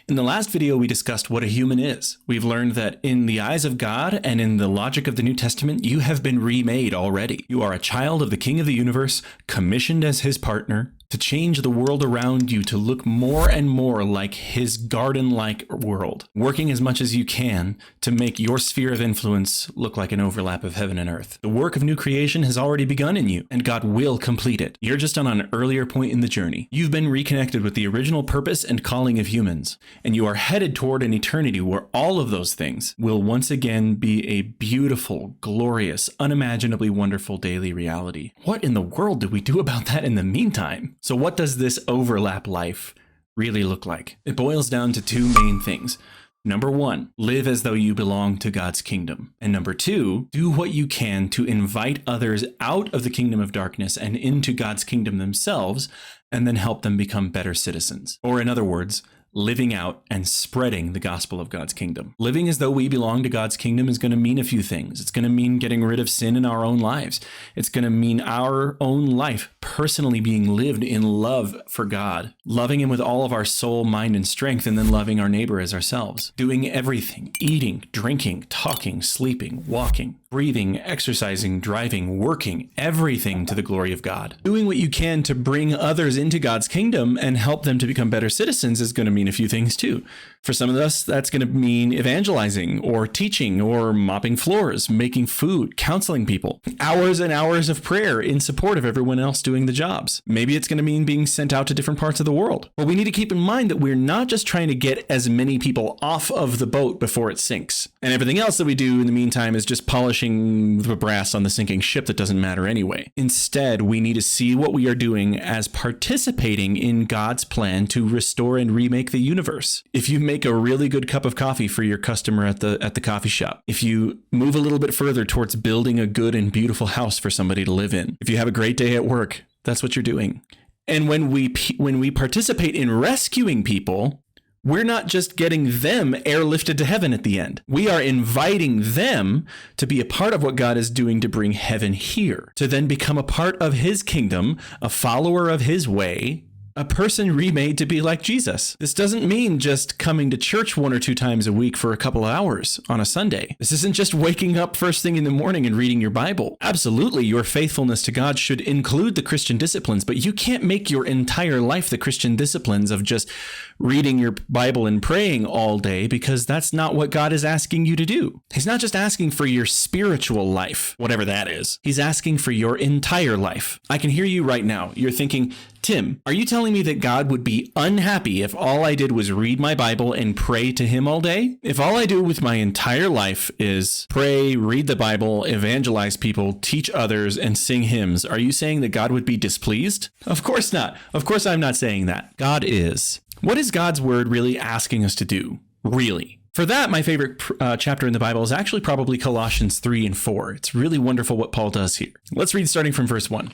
In the last video, we discussed what a human is. We've learned that in the eyes of God and in the logic of the New Testament, you have been remade already. You are a child of the King of the universe, commissioned as his partner to change the world around you to look more and more like his garden-like world, working as much as you can to make your sphere of influence look like an overlap of heaven and earth. The work of new creation has already begun in you, and God will complete it. You're just on an earlier point in the journey. You've been reconnected with the original purpose and calling of humans, and you are headed toward an eternity where all of those things will once again be a beautiful, glorious, unimaginably wonderful daily reality. What in the world do we do about that in the meantime? So what does this overlap life really look like? It boils down to two main things. Number one, live as though you belong to God's kingdom. And number two, do what you can to invite others out of the kingdom of darkness and into God's kingdom themselves, and then help them become better citizens. Or in other words, living out and spreading the gospel of God's kingdom. Living as though we belong to God's kingdom is going to mean a few things. It's going to mean getting rid of sin in our own lives. It's going to mean our own life personally being lived in love for God, loving him with all of our soul, mind, and strength, and then loving our neighbor as ourselves. Doing everything, eating, drinking, talking, sleeping, walking, breathing, exercising, driving, working, everything to the glory of God. Doing what you can to bring others into God's kingdom and help them to become better citizens is going to mean a few things too. For some of us, that's going to mean evangelizing or teaching or mopping floors, making food, counseling people, hours and hours of prayer in support of everyone else doing the jobs. Maybe it's going to mean being sent out to different parts of the world. But we need to keep in mind that we're not just trying to get as many people off of the boat before it sinks. And everything else that we do in the meantime is just polishing the brass on the sinking ship that doesn't matter anyway. Instead, we need to see what we are doing as participating in God's plan to restore and remake the universe. If you make a really good cup of coffee for your customer at the coffee shop, if you move a little bit further towards building a good and beautiful house for somebody to live in, if you have a great day at work, that's what you're doing. And when we participate in rescuing people, we're not just getting them airlifted to heaven at the end. We are inviting them to be a part of what God is doing to bring heaven here, to then become a part of his kingdom, a follower of his way, a person remade to be like Jesus. This doesn't mean just coming to church 1 or 2 times a week for a couple of hours on a Sunday. This isn't just waking up first thing in the morning and reading your Bible. Absolutely, your faithfulness to God should include the Christian disciplines, but you can't make your entire life the Christian disciplines of just reading your Bible and praying all day, because that's not what God is asking you to do. He's not just asking for your spiritual life, whatever that is. He's asking for your entire life. I can hear you right now. You're thinking, Tim, are you telling me that God would be unhappy if all I did was read my Bible and pray to him all day? If all I do with my entire life is pray, read the Bible, evangelize people, teach others, and sing hymns, are you saying that God would be displeased? Of course not. Of course I'm not saying that. God is. What is God's word really asking us to do? Really? For that, my favorite chapter in the Bible is actually probably Colossians 3 and 4. It's really wonderful what Paul does here. Let's read starting from verse 1.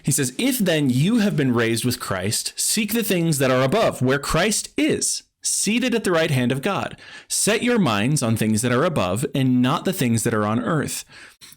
He says, "If then you have been raised with Christ, seek the things that are above, where Christ is, seated at the right hand of God. Set your minds on things that are above and not the things that are on earth.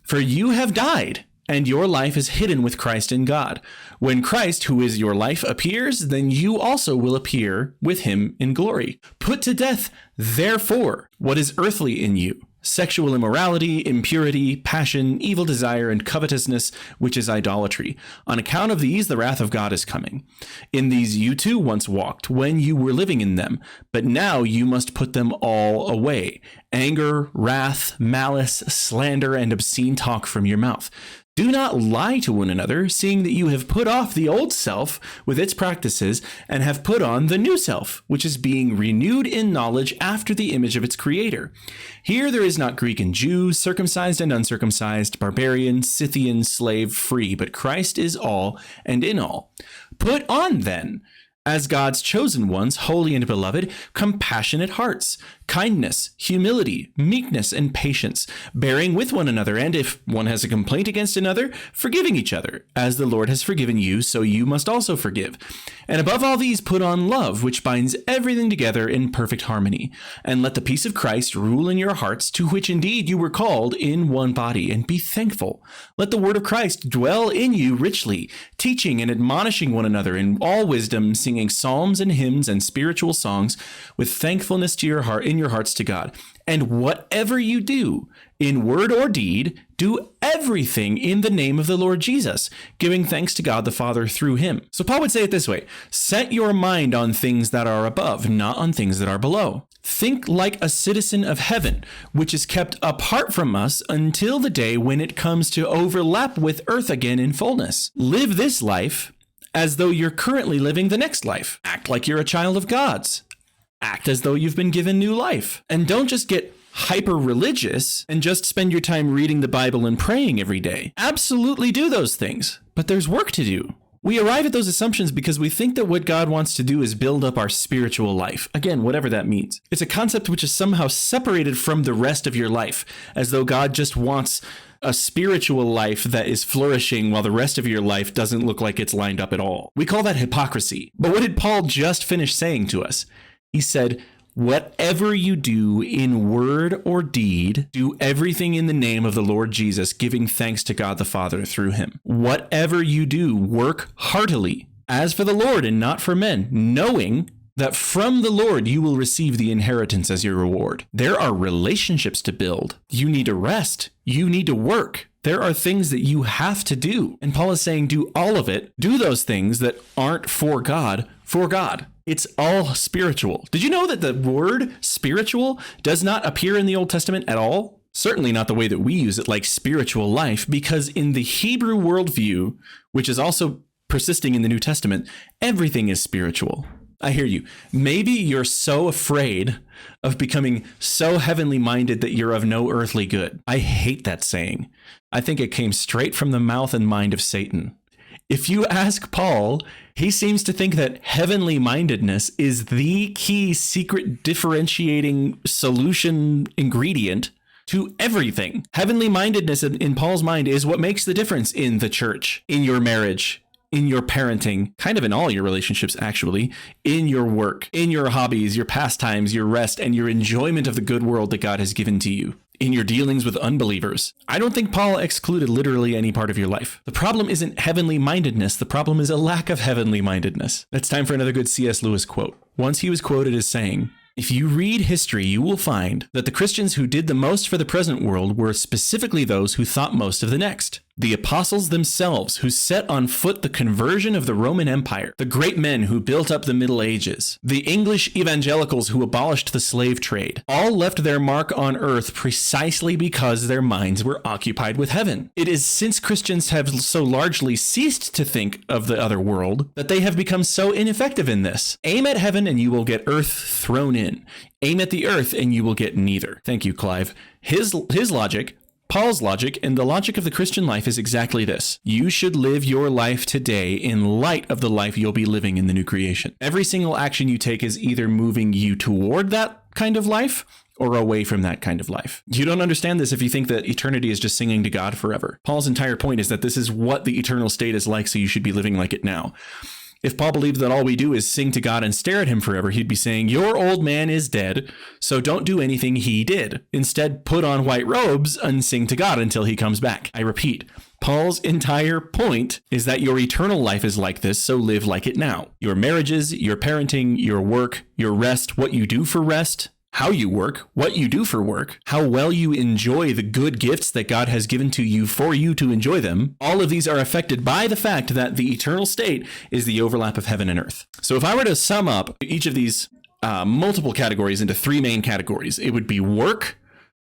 For you have died, and your life is hidden with Christ in God. When Christ, who is your life, appears, then you also will appear with him in glory. Put to death, therefore, what is earthly in you: sexual immorality, impurity, passion, evil desire, and covetousness, which is idolatry. On account of these, the wrath of God is coming. In these you too once walked when you were living in them, but now you must put them all away: anger, wrath, malice, slander, and obscene talk from your mouth. Do not lie to one another, seeing that you have put off the old self with its practices and have put on the new self, which is being renewed in knowledge after the image of its creator. Here there is not Greek and Jew, circumcised and uncircumcised, barbarian, Scythian, slave, free, but Christ is all and in all. Put on then, as God's chosen ones, holy and beloved, compassionate hearts, kindness, humility, meekness, and patience, bearing with one another, and if one has a complaint against another, forgiving each other. As the Lord has forgiven you, so you must also forgive. And above all these, put on love, which binds everything together in perfect harmony. And let the peace of Christ rule in your hearts, to which indeed you were called in one body, and be thankful. Let the word of Christ dwell in you richly, teaching and admonishing one another in all wisdom, singing psalms and hymns and spiritual songs with thankfulness to your heart in your hearts to God. And whatever you do, in word or deed, do everything in the name of the Lord Jesus, giving thanks to God the Father through him. So Paul would say it this way: set your mind on things that are above, not on things that are below. Think like a citizen of heaven, which is kept apart from us until the day when it comes to overlap with earth again in fullness. Live this life as though you're currently living the next life. Act like you're a child of God's. Act as though you've been given new life. And don't just get hyper religious and just spend your time reading the Bible and praying every day. Absolutely do those things, but there's work to do. We arrive at those assumptions because we think that what God wants to do is build up our spiritual life. Again, whatever that means. It's a concept which is somehow separated from the rest of your life, as though God just wants a spiritual life that is flourishing while the rest of your life doesn't look like it's lined up at all. We call that hypocrisy. But what did Paul just finish saying to us? He said, whatever you do in word or deed, do everything in the name of the Lord Jesus, giving thanks to God the Father through him. Whatever you do, work heartily, as for the Lord and not for men, knowing that from the Lord you will receive the inheritance as your reward. There are relationships to build. You need to rest. You need to work. There are things that you have to do. And Paul is saying, do all of it. Do those things that aren't for God, for God. It's all spiritual. Did you know that the word spiritual does not appear in the Old Testament at all? Certainly not the way that we use it, like spiritual life, because in the Hebrew worldview, which is also persisting in the New Testament, everything is spiritual. I hear you. Maybe you're so afraid of becoming so heavenly minded that you're of no earthly good. I hate that saying. I think it came straight from the mouth and mind of Satan. If you ask Paul, he seems to think that heavenly mindedness is the key secret differentiating solution ingredient to everything. Heavenly mindedness in Paul's mind is what makes the difference in the church, in your marriage, in your parenting, kind of in all your relationships, actually, in your work, in your hobbies, your pastimes, your rest, and your enjoyment of the good world that God has given to you, in your dealings with unbelievers. I don't think Paul excluded literally any part of your life. The problem isn't heavenly mindedness. The problem is a lack of heavenly mindedness. It's time for another good C.S. Lewis quote. Once he was quoted as saying, "If you read history, you will find that the Christians who did the most for the present world were specifically those who thought most of the next. The apostles themselves who set on foot the conversion of the Roman Empire, the great men who built up the Middle Ages, the English evangelicals who abolished the slave trade, all left their mark on earth precisely because their minds were occupied with heaven. It is since Christians have so largely ceased to think of the other world that they have become so ineffective in this. Aim at heaven and you will get earth thrown in. Aim at the earth and you will get neither." Thank you, Clive. His logic, Paul's logic, and the logic of the Christian life is exactly this. You should live your life today in light of the life you'll be living in the new creation. Every single action you take is either moving you toward that kind of life or away from that kind of life. You don't understand this if you think that eternity is just singing to God forever. Paul's entire point is that this is what the eternal state is like, so you should be living like it now. If Paul believed that all we do is sing to God and stare at him forever, he'd be saying, your old man is dead, so don't do anything he did. Instead, put on white robes and sing to God until he comes back. I repeat, Paul's entire point is that your eternal life is like this, so live like it now. Your marriages, your parenting, your work, your rest, what you do for rest, how you work, what you do for work, how well you enjoy the good gifts that God has given to you for you to enjoy them, all of these are affected by the fact that the eternal state is the overlap of heaven and earth. So if I were to sum up each of these multiple categories into three main categories, it would be work,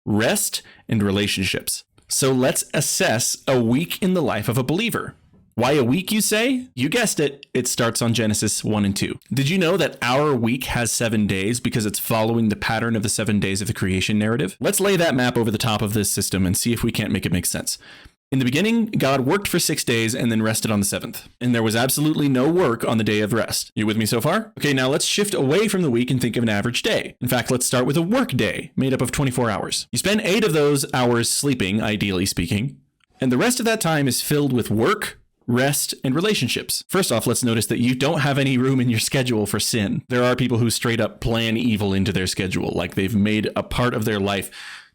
rest, and relationships. So let's assess a week in the life of a believer. Why a week, you say? You guessed it. It starts on Genesis 1 and 2. Did you know that our week has 7 days because it's following the pattern of the 7 days of the creation narrative? Let's lay that map over the top of this system and see if we can't make it make sense. In the beginning, God worked for 6 days and then rested on the seventh. And there was absolutely no work on the day of rest. You with me so far? Okay, now let's shift away from the week and think of an average day. In fact, let's start with a work day made up of 24 hours. You spend 8 of those hours sleeping, ideally speaking, and the rest of that time is filled with work, rest, and relationships. First off, let's notice that you don't have any room in your schedule for sin. There are people who straight up plan evil into their schedule, like they've made a part of their life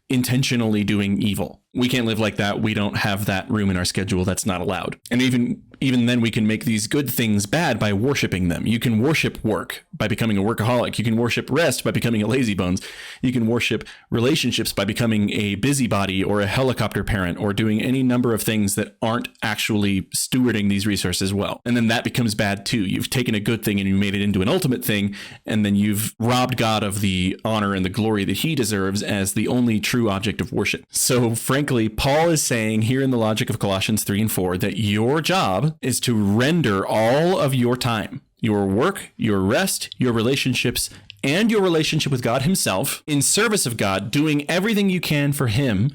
intentionally doing evil. We can't live like that. We don't have that room in our schedule. That's not allowed. And even then, we can make these good things bad by worshiping them. You can worship work by becoming a workaholic. You can worship rest by becoming a lazybones. You can worship relationships by becoming a busybody or a helicopter parent or doing any number of things that aren't actually stewarding these resources well. And then that becomes bad too. You've taken a good thing and you made it into an ultimate thing, and then you've robbed God of the honor and the glory that he deserves as the only true object of worship. So frankly, Paul is saying here in the logic of Colossians 3 and 4 that your job is to render all of your time, your work, your rest, your relationships, and your relationship with God himself in service of God, doing everything you can for him,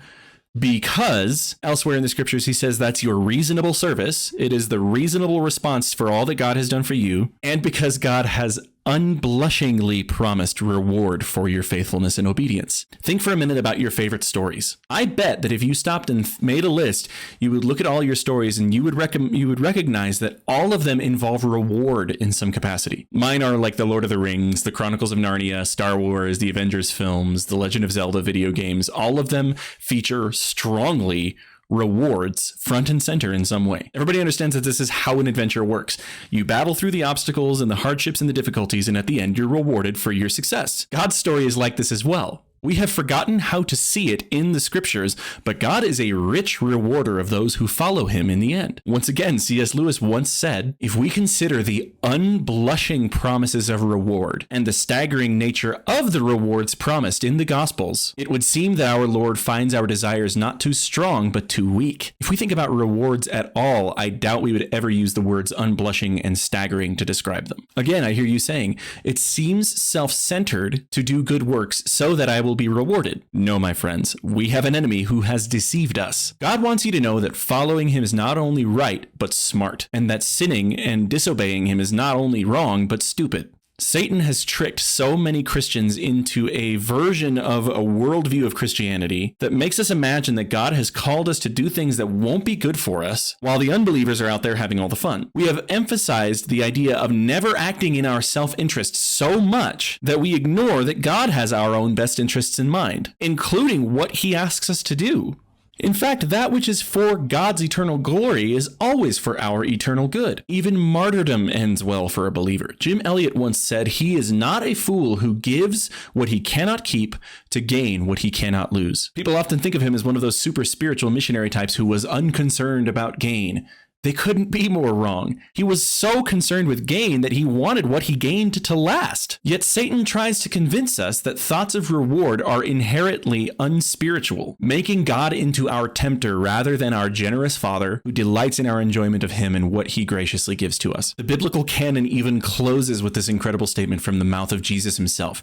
because elsewhere in the scriptures, he says that's your reasonable service. It is the reasonable response for all that God has done for you. And because God has unblushingly promised reward for your faithfulness and obedience. Think for a minute about your favorite stories. I bet that if you stopped and made a list, you would look at all your stories and you would recognize that all of them involve reward in some capacity. Mine are like the Lord of the Rings, the Chronicles of Narnia, Star Wars, the Avengers films, the Legend of Zelda video games. All of them feature strongly rewards front and center in some way. Everybody understands that this is how an adventure works. You battle through the obstacles and the hardships and the difficulties, and at the end, you're rewarded for your success. God's story is like this as well. We have forgotten how to see it in the scriptures, but God is a rich rewarder of those who follow him in the end. Once again, C.S. Lewis once said, if we consider the unblushing promises of reward and the staggering nature of the rewards promised in the Gospels, it would seem that our Lord finds our desires not too strong, but too weak. If we think about rewards at all, I doubt we would ever use the words unblushing and staggering to describe them. Again, I hear you saying, it seems self-centered to do good works so that I will be rewarded. No, my friends, we have an enemy who has deceived us. God wants you to know that following him is not only right, but smart, and that sinning and disobeying him is not only wrong, but stupid. Satan has tricked so many Christians into a version of a worldview of Christianity that makes us imagine that God has called us to do things that won't be good for us, while the unbelievers are out there having all the fun. We have emphasized the idea of never acting in our self-interest so much that we ignore that God has our own best interests in mind, including what he asks us to do. In fact, that which is for God's eternal glory is always for our eternal good. Even martyrdom ends well for a believer. Jim Elliot once said, he is not a fool who gives what he cannot keep to gain what he cannot lose. People often think of him as one of those super spiritual missionary types who was unconcerned about gain. They couldn't be more wrong. He was so concerned with gain that he wanted what he gained to last. Yet Satan tries to convince us that thoughts of reward are inherently unspiritual, making God into our tempter rather than our generous Father who delights in our enjoyment of him and what he graciously gives to us. The biblical canon even closes with this incredible statement from the mouth of Jesus himself.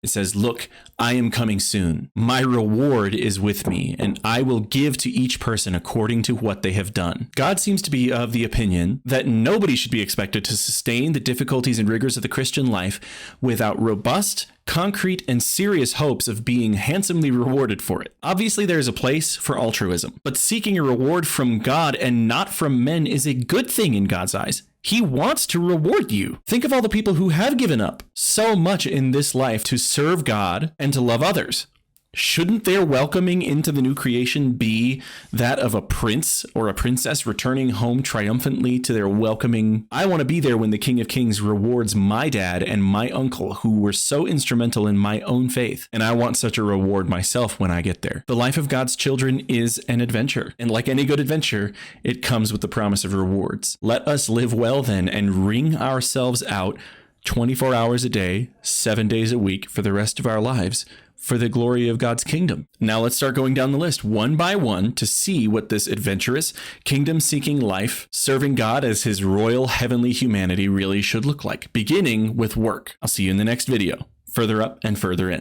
It says, look, I am coming soon. My reward is with me, and I will give to each person according to what they have done. God seems to be of the opinion that nobody should be expected to sustain the difficulties and rigors of the Christian life without robust, concrete, and serious hopes of being handsomely rewarded for it. Obviously, there is a place for altruism, but seeking a reward from God and not from men is a good thing in God's eyes. He wants to reward you. Think of all the people who have given up so much in this life to serve God and to love others. Shouldn't their welcoming into the new creation be that of a prince or a princess returning home triumphantly to their welcoming? I want to be there when the King of Kings rewards my dad and my uncle who were so instrumental in my own faith. And I want such a reward myself when I get there. The life of God's children is an adventure. And like any good adventure, it comes with the promise of rewards. Let us live well then and wring ourselves out 24 hours a day, 7 days a week for the rest of our lives, for the glory of God's kingdom. Now let's start going down the list one by one to see what this adventurous, kingdom-seeking life, serving God as his royal heavenly humanity really should look like, beginning with work. I'll see you in the next video, further up and further in.